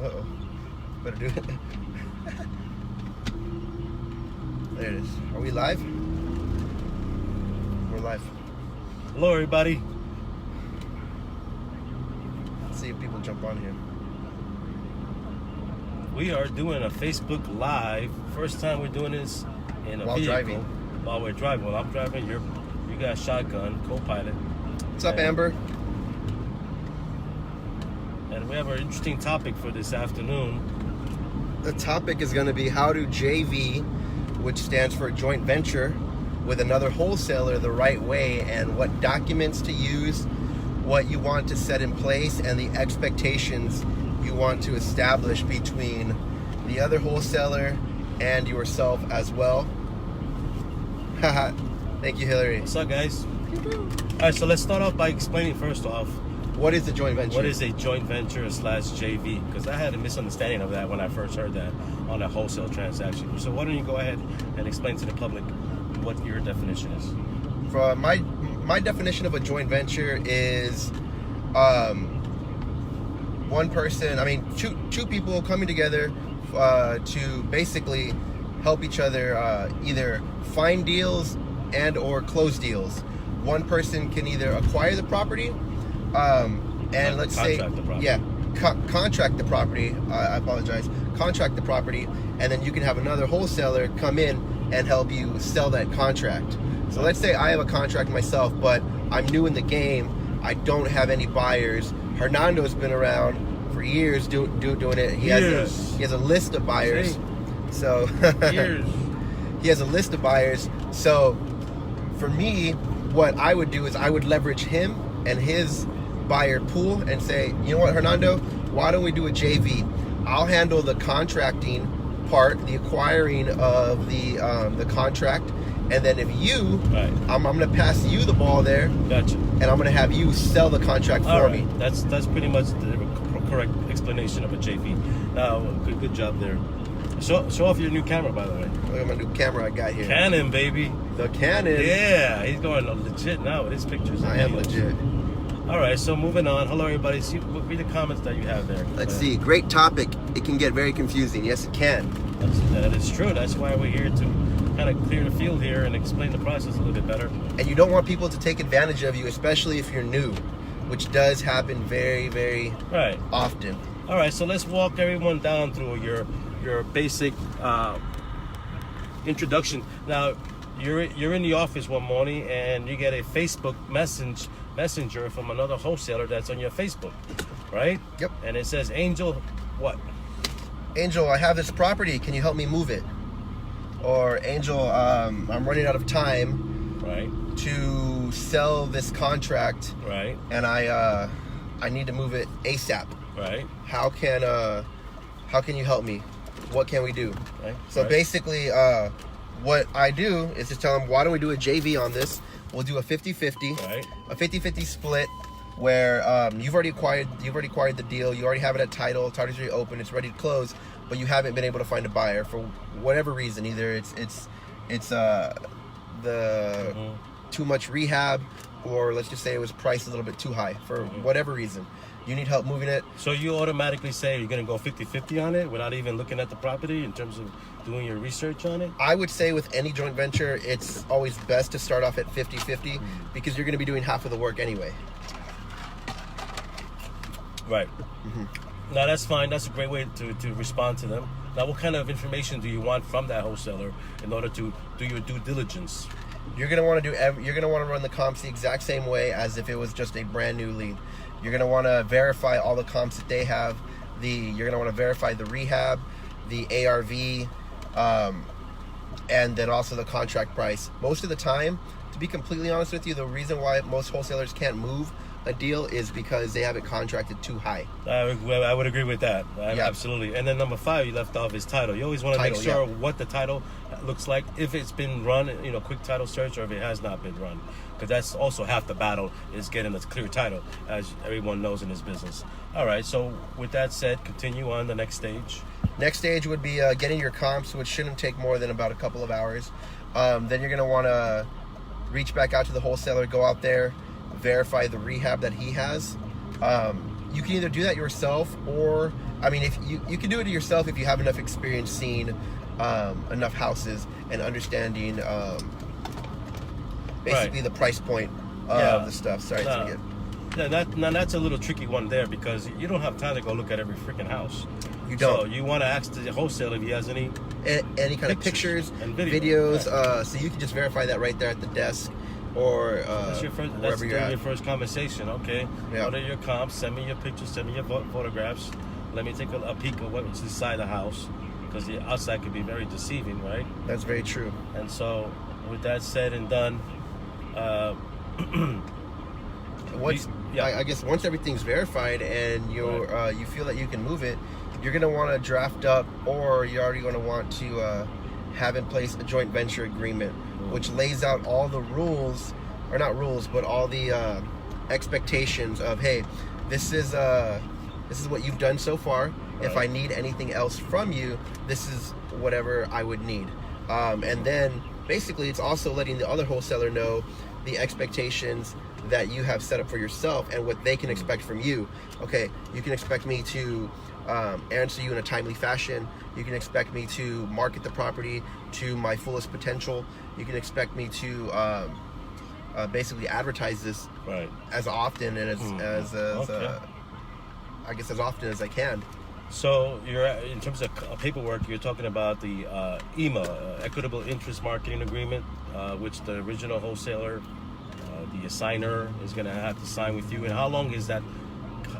Uh-oh. Better do it. There it is. Are we live? We're live. Hello, everybody. Let's see if people jump on here. We are doing a Facebook Live. First time we're doing this in a While vehicle. driving. While we're driving. Well, I'm driving. You got shotgun, co-pilot. What's up, Amber? And we have an interesting topic for this afternoon. The topic is going to be how to JV, which stands for joint venture, with another wholesaler the right way, and what documents to use, what you want to set in place, and the expectations you want to establish between the other wholesaler and yourself as well. Haha. Thank you, Hillary. What's up, guys? All right, so let's start off by explaining first off, What is the joint venture? what is a joint venture / JV? Because I had a misunderstanding of that when I first heard that on a wholesale transaction. So why don't you go ahead and explain to the public what your definition is? For my definition of a joint venture is one person, two people coming together to basically help each other either find deals and or close deals. One person can either acquire the property and let's say Contract the property. contract the property. I apologize. Contract the property, and then you can have another wholesaler come in and help you sell that contract. So let's say I have a contract myself, but I'm new in the game. I don't have any buyers. Hernando's been around for years doing it. He has a list of buyers. So Years. he has a list of buyers. So for me, what I would do is I would leverage him and his buyer pool and say, you know what, Hernando, why don't we do a JV? I'll handle the contracting part, the acquiring of the contract, and then if you, Right. I'm going to pass you the ball there, Gotcha. and I'm going to have you sell the contract All for right. me. That's pretty much the correct explanation of a JV. Now, good job there. Show off your new camera, by the way. Look at my new camera I got here. Canon, baby. The Canon. Yeah, he's going legit now with his pictures. and I am videos. legit. All right, so moving on. Hello, everybody. Read the comments that you have there. Let's see. Great topic. It can get very confusing. Yes, it can. That is true. That's why we're here to kind of clear the field here and explain the process a little bit better. And you don't want people to take advantage of you, especially if you're new, which does happen very, very Right. often. All right, so let's walk everyone down through your basic introduction. Now, you're in the office one morning and you get a Facebook messenger from another wholesaler that's on your Facebook, right? Yep. And it says, Angel, what? Angel, I have this property. Can you help me move it? Or Angel, I'm running out of time Right. to sell this contract, Right. and I need to move it ASAP. Right. How can you help me? What can we do? Right. So right. basically, what I do is just tell them, why don't we do a JV on this? We'll do a 50-50, Right. a 50-50 split where you've already acquired the deal. You already have it at title. Title's already open. It's ready to close, but you haven't been able to find a buyer for whatever reason. Either it's the too much rehab, or let's just say it was priced a little bit too high for whatever reason. You need help moving it. So you automatically say you're going to go 50-50 on it without even looking at the property in terms of doing your research on it? I would say with any joint venture, it's always best to start off at 50-50 because you're going to be doing half of the work anyway. Right. Now, that's fine. That's a great way to respond to them. Now, what kind of information do you want from that wholesaler in order to do your due diligence? You're going to want to you're going to want to run the comps the exact same way as if it was just a brand new lead. You're going to want to verify all the comps that they have. You're going to want to verify the rehab, the ARV, and then also the contract price. Most of the time, to be completely honest with you, the reason why most wholesalers can't move a deal is because they have it contracted too high. I would agree with that. Yeah. Absolutely. And then number 5, you left off is title. You always want to make Title, sure yeah. what the title looks like, if it's been run, quick title search, or if it has not been run. Because that's also half the battle, is getting a clear title, as everyone knows in this business. All right, so with that said, continue on the next stage. Next stage would be getting your comps, which shouldn't take more than about a couple of hours. Then you're going to want to reach back out to the wholesaler, go out there, verify the rehab that he has. you can either do that yourself, or I mean, if you can do it yourself if you have enough experience seeing enough houses and understanding basically the price point of the stuff. Sorry, that's a little tricky one there, because you don't have time to go look at every freaking house. You don't. So you want to ask the wholesaler if he has any kind of pictures and videos. Yeah. So you can just verify that right there at the desk, or that's your first conversation. Okay, what are your comps? Send me your pictures. Send me your photographs. Let me take a peek of what's inside the house, because the outside could be very deceiving, right? That's very true. And so, with that said and done, I guess once everything's verified and you feel that you can move it, you're going to want to draft up, or you're already going to want to have in place a joint venture agreement, which lays out all the rules, or not rules, but all the expectations of, hey, this is what you've done so far. Right. If I need anything else from you, this is whatever I would need. And then basically it's also letting the other wholesaler know the expectations that you have set up for yourself and what they can expect from you. Okay, you can expect me to answer you in a timely fashion. You can expect me to market the property to my fullest potential. You can expect me to basically advertise this as often and as I guess as often as I can. So you're, in terms of paperwork, you're talking about the EMA, Equitable Interest Marketing Agreement, which the original wholesaler, the assigner, is going to have to sign with you. And how long is that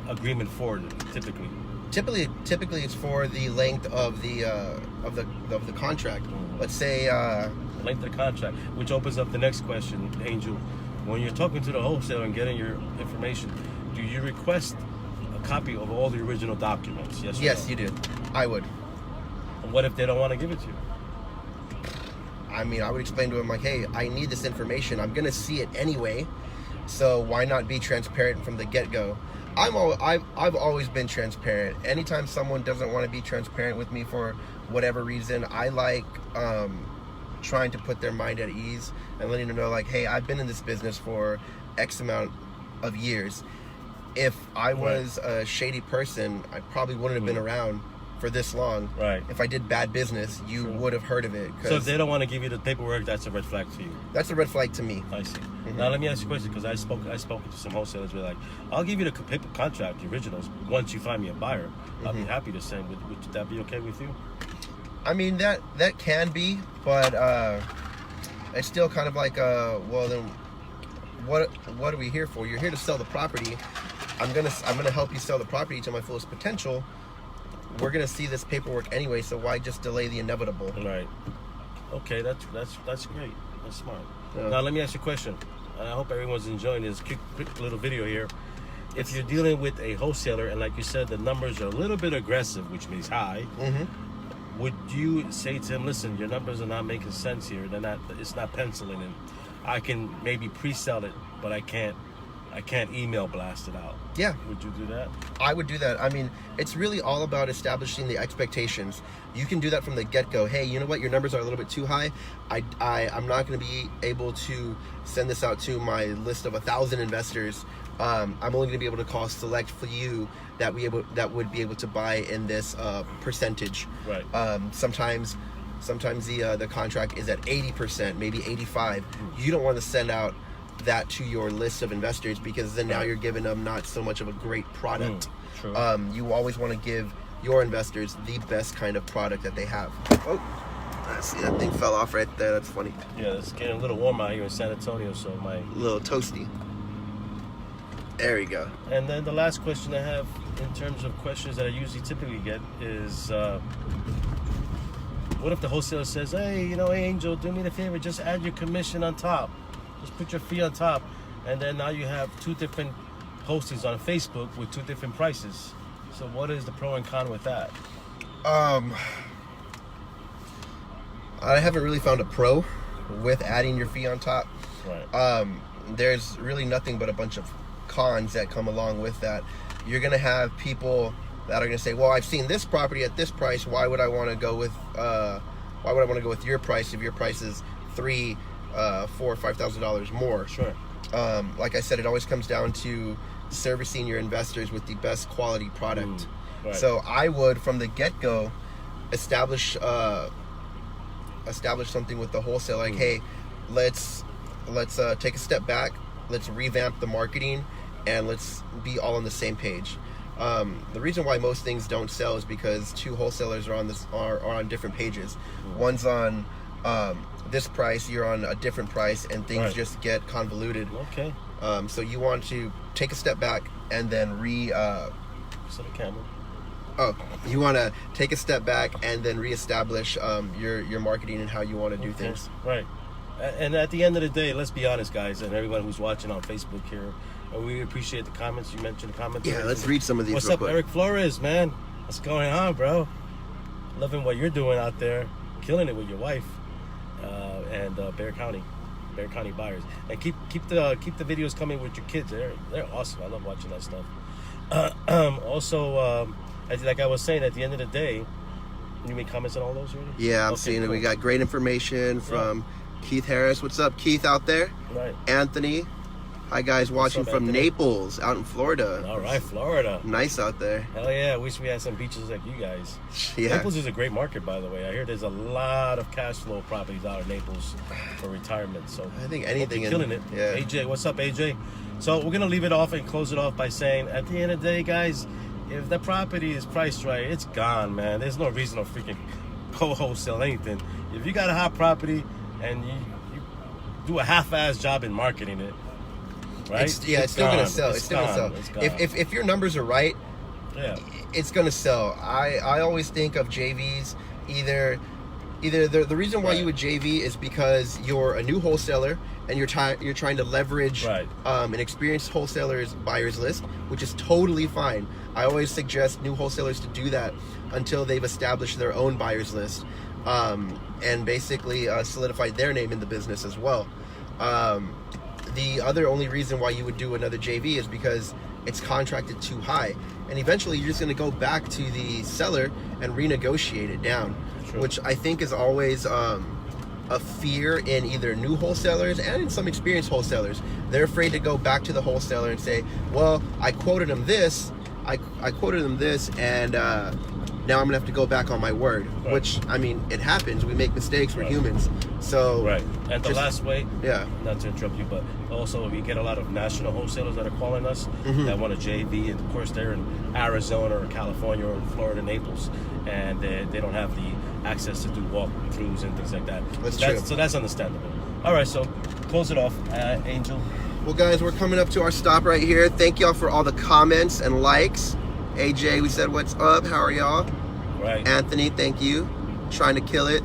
agreement for, typically? Typically, it's for the length of the contract. Let's say the length of the contract, which opens up the next question, Angel. When you're talking to the wholesaler and getting your information, do you request a copy of all the original documents? Yes. Yes, you do. I would. And what if they don't want to give it to you? I mean, I would explain to him, like, hey, I need this information. I'm going to see it anyway, so why not be transparent from the get-go? I've always been transparent. Anytime someone doesn't want to be transparent with me for whatever reason, I like trying to put their mind at ease and letting them know, like, hey, I've been in this business for X amount of years. If I was a shady person, I probably wouldn't have been around for this long. Right. If I did bad business, you would have heard of it. So if they don't want to give you the paperwork, that's a red flag to you. That's a red flag to me. I see. Mm-hmm. Now let me ask you a question, because I spoke to some wholesalers. They're like, I'll give you the paper contract, the originals, once you find me a buyer. I'll be happy to send. Would that be okay with you? I mean, that can be, but it's still kind of like, well, then what are we here for? You're here to sell the property. I'm gonna help you sell the property to my fullest potential. We're gonna see this paperwork anyway, so why just delay the inevitable? Right. Okay, that's great. That's smart. Yeah. Now let me ask you a question. I hope everyone's enjoying this quick little video here. If you're dealing with a wholesaler, and like you said, the numbers are a little bit aggressive, which means high, would you say to him, listen, your numbers are not making sense here. It's not penciling in. I can maybe pre-sell it, but I can't email blast it out. Yeah. Would you do that? I would do that. I mean, it's really all about establishing the expectations. You can do that from the get-go. Hey, you know what? Your numbers are a little bit too high. I'm not going to be able to send this out to my list of 1,000 investors. I'm only going to be able to call select for you that would be able to buy in this percentage. Right. Sometimes the contract is at 80%, maybe 85%. You don't want to send out that to your list of investors, because then now you're giving them not so much of a great product. True. You always want to give your investors the best kind of product that they have. Oh, I see that thing fell off right there. That's funny. Yeah, it's getting a little warm out here in San Antonio, so my little toasty. There we go. And then the last question I have, in terms of questions that I typically get, is what if the wholesaler says, hey, Angel, do me a favor, just add your commission on top. Just put your fee on top, and then now you have two different postings on Facebook with two different prices. So what is the pro and con with that? I haven't really found a pro with adding your fee on top. Right. There's really nothing but a bunch of cons that come along with that. You're gonna have people that are gonna say, well, I've seen this property at this price. Why would I want to go with your price if your price is $3,000, $4,000, $5,000 more? Sure. Like I said, it always comes down to servicing your investors with the best quality product. Right. So I would, from the get-go, establish something with the wholesale, like, hey, let's take a step back, let's revamp the marketing, and let's be all on the same page. The reason why most things don't sell is because two wholesalers are on different pages. One's on this price, you're on a different price, and things just get convoluted. Okay. So you want to take a step back and then Set a camera. you want to take a step back and then reestablish your marketing and how you want to do things. Right. And at the end of the day, let's be honest, guys, and everyone who's watching on Facebook here, we appreciate the comments. You mentioned the comments. Yeah, let's read some of these. What's real up, quick. Eric Flores, man? What's going on, bro? Loving what you're doing out there, killing it with your wife, and Bear County buyers. And keep the videos coming with your kids. They're awesome. I love watching that stuff. Also, like I was saying, at the end of the day, you make comments on all those already? Yeah, I'm seeing it. We got great information from Keith Harris. What's up, Keith, out there? Right. Anthony. Hi, guys, watching up, from Anthony? Naples, out in Florida. All right, Florida. Nice out there. Hell yeah, I wish we had some beaches like you guys. Yeah. Naples is a great market, by the way. I hear there's a lot of cash flow properties out of Naples for retirement. So I think anything you're killing it. Yeah. AJ, what's up, AJ? So we're gonna leave it off and close it off by saying, at the end of the day, guys, if the property is priced right, it's gone, man. There's no reason to freaking wholesale anything. If you got a hot property and you do a half-ass job in marketing it, right? It's still gonna sell. It's still gonna It's sell. gone. If your numbers are right, Yeah. it's gonna sell. I always think of JVs either the reason why you would JV is because you're a new wholesaler and you're trying to leverage an experienced wholesaler's buyers list, which is totally fine. I always suggest new wholesalers to do that until they've established their own buyers list, and basically solidify their name in the business as well. The other only reason why you would do another JV is because it's contracted too high, and eventually you're just going to go back to the seller and renegotiate it down. True. Which I think is always a fear in either new wholesalers and in some experienced wholesalers. They're afraid to go back to the wholesaler and say, well, I quoted them this, I quoted them this, and now I'm gonna have to go back on my word. Right. Which, I mean, it happens. We make mistakes. We're humans. So And the last way, yeah, not to interrupt you, but also we get a lot of national wholesalers that are calling us that want a JV, and of course they're in Arizona or California or Florida, Naples, and they don't have the access to do walkthroughs and things like that. That's true. So that's understandable. All right, so close it off, Angel. Well, guys, we're coming up to our stop right here. Thank y'all for all the comments and likes. AJ, we said what's up. How are y'all? Right. Anthony, thank you. Trying to kill it.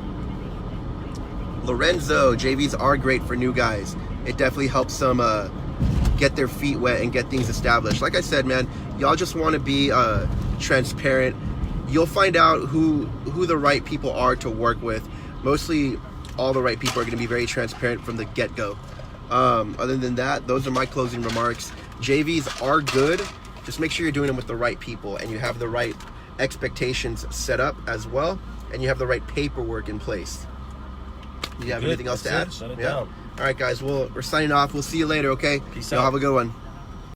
Lorenzo, JVs are great for new guys. It definitely helps them get their feet wet and get things established. Like I said, man, y'all just want to be transparent. You'll find out who the right people are to work with. Mostly all the right people are going to be very transparent from the get-go. Other than that, those are my closing remarks. JVs are good. Just make sure you're doing them with the right people and you have the right expectations set up as well, and you have the right paperwork in place. Do you have anything else to add? Shut it down. All right, guys. We're signing off. We'll see you later, okay? Peace Y'all out. have a good one.